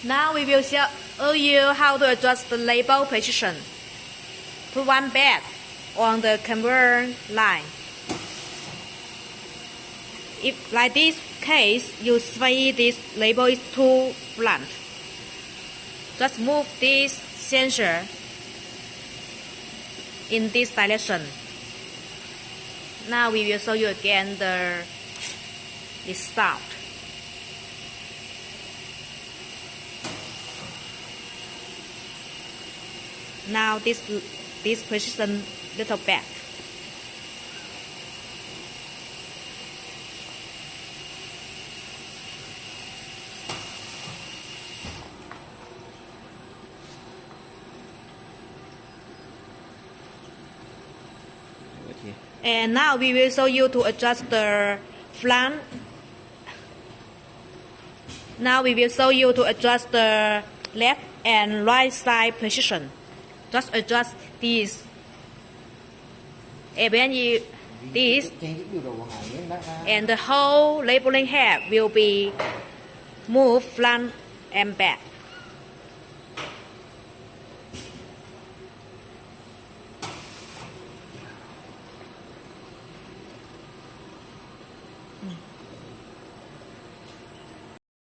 Now we will show you how to adjust the label position. Put one bed on the conveyor line. If like this case, you see this label is too blunt. Just move this sensor in this direction. Now we will show you again the result. Now this position little back. Okay. And now we will show you to adjust the front. Now we will show you to adjust the left and right side position. Just adjust this. And when you this, and the whole labeling head will be moved front and back.